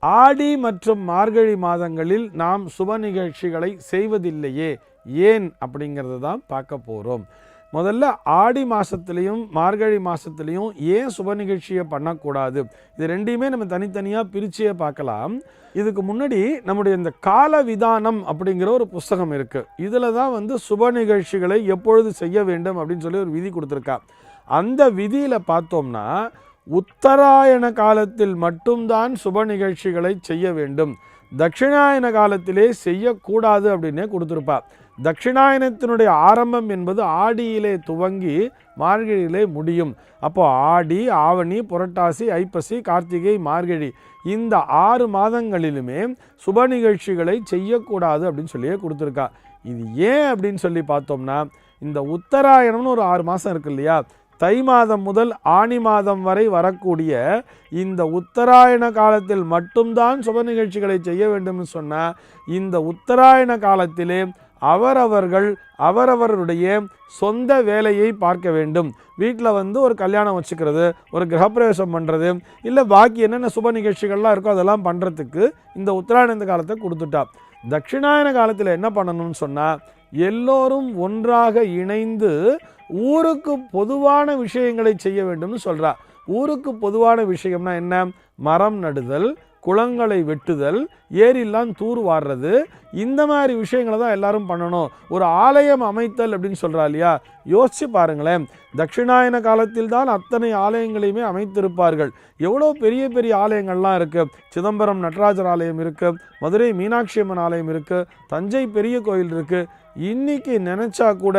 ஆடி மற்றும் மார்கழி மாதங்களில் நாம் சுப நிகழ்ச்சிகளை செய்வதில்லையே, ஏன் அப்படிங்கிறது தான் பார்க்க போகிறோம். முதல்ல ஆடி மாதத்துலேயும் மார்கழி மாதத்துலேயும் ஏன் சுப நிகழ்ச்சியை பண்ணக்கூடாது, இது ரெண்டையுமே நம்ம தனித்தனியாக பிரிச்சே பார்க்கலாம். இதுக்கு முன்னாடி நம்முடைய இந்த கால விதானம் அப்படிங்கிற ஒரு புஸ்தகம் இருக்குது. இதில் தான் சுப நிகழ்ச்சிகளை எப்பொழுது செய்ய வேண்டும் அப்படின்னு சொல்லி ஒரு விதி கொடுத்துருக்கா. அந்த விதியில் பார்த்தோம்னா உத்தராயண காலத்தில் மட்டும்தான் சுப நிகழ்ச்சிகளை செய்ய வேண்டும், தட்சிணாயன காலத்திலே செய்யக்கூடாது அப்படின்னே கொடுத்துருப்பா. தட்சிணாயனத்தினுடைய ஆரம்பம் என்பது ஆடியிலே துவங்கி மார்கழியிலே முடியும். அப்போ ஆடி, ஆவணி, புரட்டாசி, ஐப்பசி, கார்த்திகை, மார்கழி இந்த 6 மாதங்களிலுமே சுப நிகழ்ச்சிகளை செய்யக்கூடாது அப்படின்னு சொல்லியே கொடுத்துருக்கா. இது ஏன் அப்படின்னு சொல்லி பார்த்தோம்னா, இந்த உத்தராயணம்னு ஒரு 6 மாதம் இருக்கு இல்லையா, தை மாதம் முதல் ஆனி மாதம் வரை வரக்கூடிய இந்த உத்தராயண காலத்தில் மட்டும்தான் சுப நிகழ்ச்சிகளை செய்ய வேண்டும்னு சொன்னால், இந்த உத்தராயண காலத்திலே அவரவருடைய சொந்த வேலையை பார்க்க வேண்டும். வீட்டில் ஒரு கல்யாணம் வச்சுக்கிறது, ஒரு கிரகப்பிரவேசம் பண்ணுறது, இல்லை பாக்கி என்னென்ன சுப நிகழ்ச்சிகள்லாம் இருக்கோ அதெல்லாம் பண்ணுறதுக்கு இந்த உத்தராயண காலத்தை கொடுத்துட்டா. தட்சிணாயன காலத்தில் என்ன பண்ணணும்னு சொன்னால், எல்லோரும் ஒன்றாக இணைந்து ஊருக்கு பொதுவான விஷயங்களை செய்ய வேண்டும்னு சொல்கிறா. ஊருக்கு பொதுவான விஷயம்னா என்ன? மரம் நடுதல், குளங்களை வெட்டுதல், ஏரிலாம் தூர் வாடுறது, இந்த மாதிரி விஷயங்களை தான் எல்லாரும் பண்ணணும். ஒரு ஆலயம் அமைத்தல் அப்படின்னு சொல்கிறா இல்லையா, யோசிச்சு பாருங்களேன். தட்சிணாயன காலத்தில் தான் அத்தனை ஆலயங்களையுமே அமைத்திருப்பார்கள். எவ்வளோ பெரிய பெரிய ஆலயங்கள்லாம் இருக்குது. சிதம்பரம் நடராஜர் ஆலயம் இருக்குது, மதுரை மீனாட்சி அம்மன் ஆலயம் இருக்குது, தஞ்சை பெரிய கோயில் இருக்குது. இன்னைக்கு நினச்சா கூட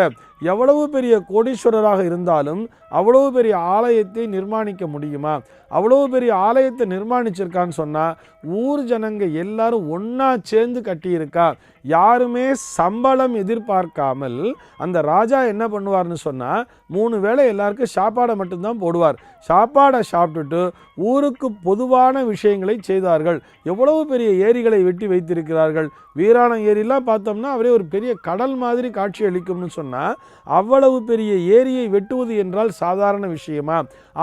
எவ்வளவு பெரிய கோடீஸ்வரராக இருந்தாலும் அவ்வளவு பெரிய ஆலயத்தை நிர்மாணிக்க முடியுமா? அவ்வளவு பெரிய ஆலயத்தை நிர்மாணிச்சிருக்கான்னு சொன்னால் ஊர் ஜனங்க எல்லாரும் ஒன்றா சேர்ந்து கட்டியிருக்கா. யாருமே சம்பளம் எதிர்பார்க்காமல் அந்த ராஜா என்ன பண்ணுவார்னு சொன்னால், 3 வேளை எல்லாருக்கும் சாப்பாடை மட்டும்தான் போடுவார். சாப்பாடை சாப்பிட்டுட்டு ஊருக்கு பொதுவான விஷயங்களை செய்தார்கள். எவ்வளவு பெரிய ஏரிகளை வெட்டி வைத்திருக்கிறார்கள். வீராண ஏரிலாம் பார்த்தோம்னா அவரே ஒரு பெரிய கடல் மாதிரி காட்சி அளிக்கும்னு சொன்னால், அவ்வளவு பெரிய ஏரியை வெட்டுவது என்றால் சாதாரண விஷயமா?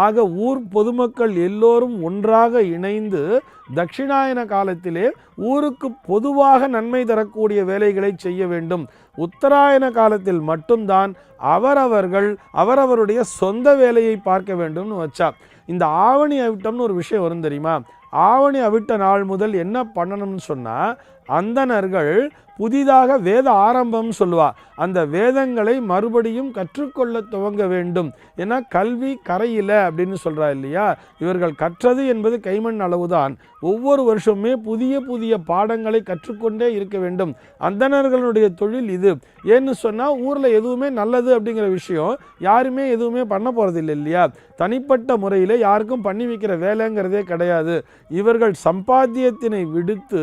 ஆக ஊர் பொதுமக்கள் எல்லோரும் ஒன்றாக இணைந்து தட்சிணாயன காலத்திலே ஊருக்கு பொதுவாக நன்மை தரக்கூடிய வேலைகளை செய்ய வேண்டும். உத்தராயண காலத்தில் மட்டும்தான் அவரவருடைய சொந்த வேலையை பார்க்க வேண்டும்னு வச்சா. இந்த ஆவணி அவிட்டம்னு ஒரு விஷயம் வரும் தெரியுமா? ஆவணி அவிட்ட நாள் முதல் என்ன பண்ணணும்னு சொன்னால், அந்தணர்கள் புதிதாக வேத ஆரம்பம் சொல்லுவா. அந்த வேதங்களை மறுபடியும் கற்றுக்கொள்ள துவங்க வேண்டும். ஏன்னா கல்வி கரையில அப்படின்னு சொல்கிறா இல்லையா. இவர்கள் கற்றது என்பது கைமண் அளவுதான். ஒவ்வொரு வருஷமுமே புதிய புதிய பாடங்களை கற்றுக்கொண்டே இருக்க வேண்டும். அந்தணர்களுடைய தொழில் இது. ஏன்னு சொன்னால் ஊரில் எதுவுமே நல்லது அப்படிங்கிற விஷயம் யாருமே எதுவுமே பண்ண போகிறதில்லை இல்லையா. தனிப்பட்ட முறையில் யாருக்கும் பண்ணி வைக்கிற வேலைங்கிறதே கிடையாது. இவர்கள் சம்பாத்தியத்தினை விடுத்து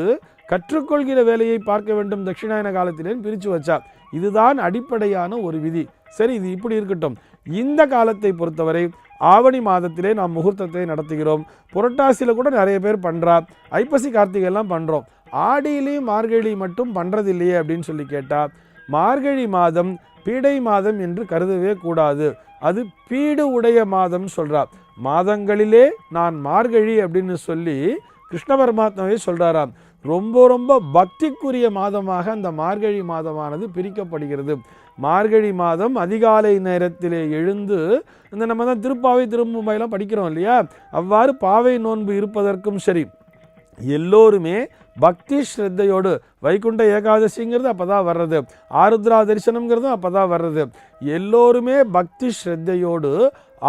கற்றுக்கொள்கிற வேலையை பார்க்க வேண்டும் தட்சிணாயன காலத்திலே பிரித்து வச்சா. இதுதான் அடிப்படையான ஒரு விதி. சரி, இது இப்படி இருக்கட்டும். இந்த காலத்தை பொறுத்தவரை ஆவணி மாதத்திலே நாம் முகூர்த்தத்தை நடத்துகிறோம். புரட்டாசியில் கூட நிறைய பேர் பண்ணுறா. ஐப்பசி கார்த்திகை எல்லாம் பண்ணுறோம். ஆடியிலையும் மார்கழி மட்டும் பண்ணுறதில்லையே அப்படின்னு சொல்லி கேட்டால், மார்கழி மாதம் பீடை மாதம் என்று கருதவே கூடாது. அது பீடு உடைய மாதம் சொல்கிறார். மாதங்களிலே நான் மார்கழி அப்படின்னு சொல்லி கிருஷ்ண பரமாத்மாவே சொல்கிறாராம். ரொம்ப ரொம்ப பக்திக்குரிய மாதமாக அந்த மார்கழி மாதமானது பிரிக்கப்படுகிறது. மார்கழி மாதம் அதிகாலை நேரத்திலே எழுந்து இந்த நம்ம தான் திருப்பாவை திரும்புமையெல்லாம் படிக்கிறோம் இல்லையா, அவ்வாறு பாவை நோன்பு இருப்பதற்கும் சரி, எல்லோருமே பக்தி ஸ்ரத்தையோடு, வைகுண்ட ஏகாதசிங்கிறது அப்போ தான் வர்றது, ஆருத்ரா தரிசனம்ங்கிறதும் அப்போ தான் வர்றது, எல்லோருமே பக்தி ஸ்ரத்தையோடு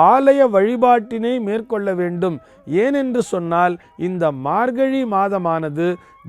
ஆலய வழிபாட்டினை மேற்கொள்ள வேண்டும். ஏனென்று சொன்னால் இந்த மார்கழி மாதமானது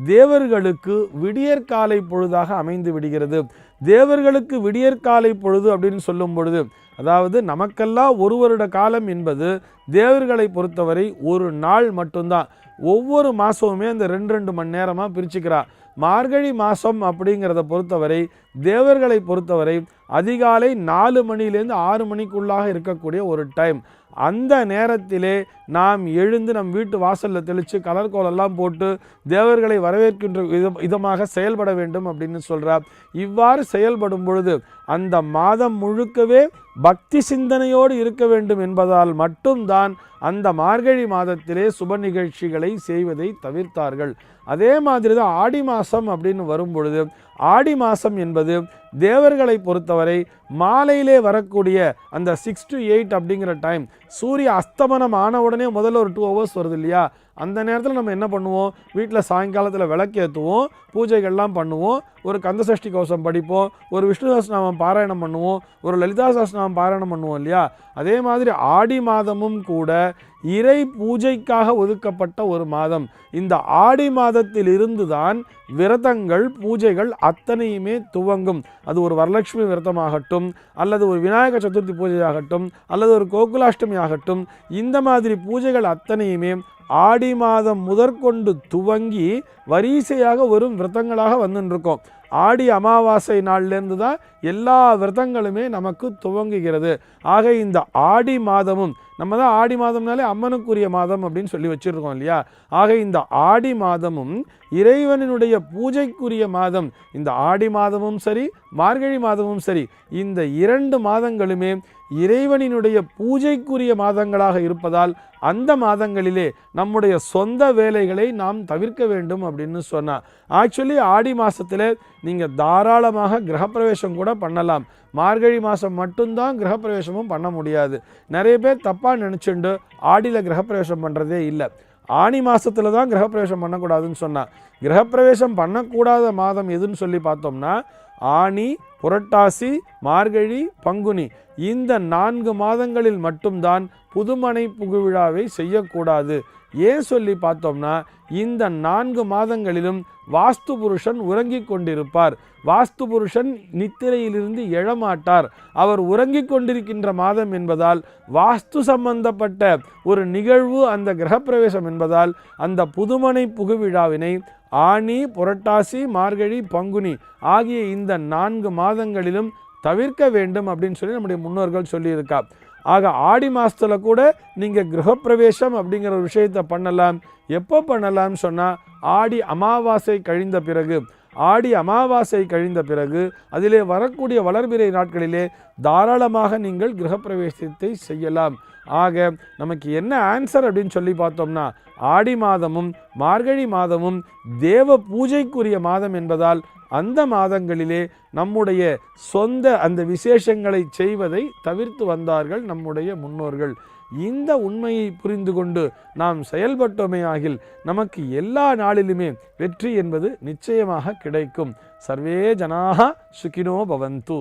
தேவர்களுக்கு விடியற்காலை பொழுதாக அமைந்து விடுகிறது. தேவர்களுக்கு விடியற்காலை பொழுது அப்படின்னு சொல்லும் பொழுது, அதாவது நமக்கெல்லாம் ஒரு வருட காலம் என்பது தேவர்களை பொறுத்தவரை ஒரு நாள் மட்டும்தான். ஒவ்வொரு மாதமுமே அந்த 2 மணி நேரமாக பிரிச்சுக்கிறா. மார்கழி மாதம் அப்படிங்கிறத பொறுத்தவரை தேவர்களை பொறுத்தவரை அதிகாலை 4 மணிலேருந்து 6 மணிக்குள்ளாக இருக்கக்கூடிய ஒரு டைம். அந்த நேரத்திலே நாம் எழுந்து நம் வீட்டு வாசலில் தெளித்து கலர் கோலெல்லாம் போட்டு தேவர்களை வரவேற்கின்ற விதமாக செயல்பட வேண்டும் அப்படின்னு சொல்கிறார். இவ்வாறு செயல்படும் பொழுது அந்த மாதம் முழுக்கவே பக்தி சிந்தனையோடு இருக்க வேண்டும் என்பதால் மட்டும்தான் அந்த மார்கழி மாதத்திலே சுப நிகழ்ச்சிகளை செய்வதை தவிர்த்தார்கள். அதே மாதிரி தான் ஆடி மாதம் அப்படின்னு வரும் பொழுது, ஆடி மாதம் என்பது தேவர்களை பொறுத்தவரை மாலையிலே வரக்கூடிய அந்த 6 to 8 அப்படிங்கிற டைம், சூரிய அஸ்தமனம் ஆன உடனே முதல்ல ஒரு 2 hours வருது இல்லையா, அந்த நேரத்தில் நம்ம என்ன பண்ணுவோம், வீட்டில் சாயங்காலத்தில் விளக்கேற்றுவோம், பூஜைகள்லாம் பண்ணுவோம், ஒரு கந்தசஷ்டி கவசம் படிப்போம், ஒரு விஷ்ணு சஹஸ்ரநாமம் பாராயணம் பண்ணுவோம், ஒரு லலிதா சஹஸ்ரநாமம் பாராயணம் பண்ணுவோம் இல்லையா. அதே மாதிரி ஆடி மாதமும் கூட இறை பூஜைக்காக ஒதுக்கப்பட்ட ஒரு மாதம். இந்த ஆடி மாதத்தில் இருந்து தான் விரதங்கள் பூஜைகள் அத்தனையுமே துவங்கும். அது ஒரு வரலட்சுமி விரதமாகட்டும், அல்லது ஒரு விநாயக சதுர்த்தி பூஜையாகட்டும், அல்லது ஒரு கோகுலாஷ்டமி ஆகட்டும், இந்த மாதிரி பூஜைகள் அத்தனையுமே ஆடி மாதம் முதற்கொண்டு துவங்கி வரிசையாக வரும் விரதங்களாக வந்துருக்கோம். ஆடி அமாவாசை நாள்லேருந்து தான் எல்லா விரதங்களுமே நமக்கு துவங்குகிறது. ஆக இந்த ஆடி மாதமும், நம்ம தான் ஆடி மாதம்னாலே அம்மனுக்குரிய மாதம் அப்படின்னு சொல்லி வச்சுருக்கோம் இல்லையா. ஆக இந்த ஆடி மாதமும் இறைவனினுடைய பூஜைக்குரிய மாதம். இந்த ஆடி மாதமும் சரி, மார்கழி மாதமும் சரி, இந்த 2 மாதங்களுமே இறைவனினுடைய பூஜைக்குரிய மாதங்களாக இருப்பதால் அந்த மாதங்களிலே நம்முடைய சொந்த வேலைகளை நாம் தவிர்க்க வேண்டும் அப்படின்னு சொன்னார். ஆக்சுவலி ஆடி மாதத்தில் நீங்கள் தாராளமாக கிரகப்பிரவேசம் கூட பண்ணலாம். மார்கழி மாதம் மட்டும்தான் கிரகப்பிரவேசமும் பண்ண முடியாது. நிறைய பேர் தப்பாக நினச்சிண்டு ஆடியில் கிரகப்பிரவேசம் பண்ணுறதே இல்லை. ஆனி மாதத்தில் தான் கிரகப்பிரவேசம் பண்ணக்கூடாதுன்னு சொன்னார். கிரகப்பிரவேசம் பண்ணக்கூடாத மாதம் எதுன்னு சொல்லி பார்த்தோம்னா ஆனி, புரட்டாசி, மார்கழி, பங்குனி, இந்த 4 மாதங்களில் மட்டும்தான் புதுமனை புகுவிழாவை செய்யக்கூடாது. ஏன் சொல்லி பார்த்தோம்னா இந்த 4 மாதங்களிலும் வாஸ்து புருஷன் உறங்கிக் கொண்டிருப்பார். வாஸ்து புருஷன் நித்திரையிலிருந்து எழமாட்டார். அவர் உறங்கிக் கொண்டிருக்கின்ற மாதம் என்பதால் வாஸ்து சம்பந்தப்பட்ட ஒரு நிகழ்வு அந்த கிரகப்பிரவேசம் என்பதால் அந்த புதுமனை புகுவிழாவினை ஆனி, புரட்டாசி, மார்கழி, பங்குனி ஆகிய இந்த 4 மாதங்களிலும் தவிர்க்க வேண்டும் அப்படின்னு சொல்லி நம்முடைய முன்னோர்கள் சொல்லியிருக்கா. ஆக ஆடி மாதத்தில் கூட நீங்கள் கிரகப்பிரவேசம் அப்படிங்கிற ஒரு விஷயத்தை பண்ணலாம். எப்போ பண்ணலாம்னு சொன்னால் ஆடி அமாவாசை கழிந்த பிறகு. ஆடி அமாவாசை கழிந்த பிறகு அதிலே வரக்கூடிய வளர்பிறை நாட்களிலே தாராளமாக நீங்கள் கிரகப்பிரவேசத்தை செய்யலாம். ஆக நமக்கு என்ன ஆன்சர் அப்படின்னு சொல்லி பார்த்தோம்னா ஆடி மாதமும் மார்கழி மாதமும் தேவ பூஜைக்குரிய மாதம் என்பதால் அந்த மாதங்களிலே நம்முடைய சொந்த அந்த விசேஷங்களை செய்வதை தவிர்த்து வந்தார்கள் நம்முடைய முன்னோர்கள். இந்த உண்மையை புரிந்து கொண்டு நாம் செயல்பட்டோமே ஆகில் நமக்கு எல்லா நாளிலுமே வெற்றி என்பது நிச்சயமாக கிடைக்கும். சர்வே ஜனாஹ சுகினோ பவந்து.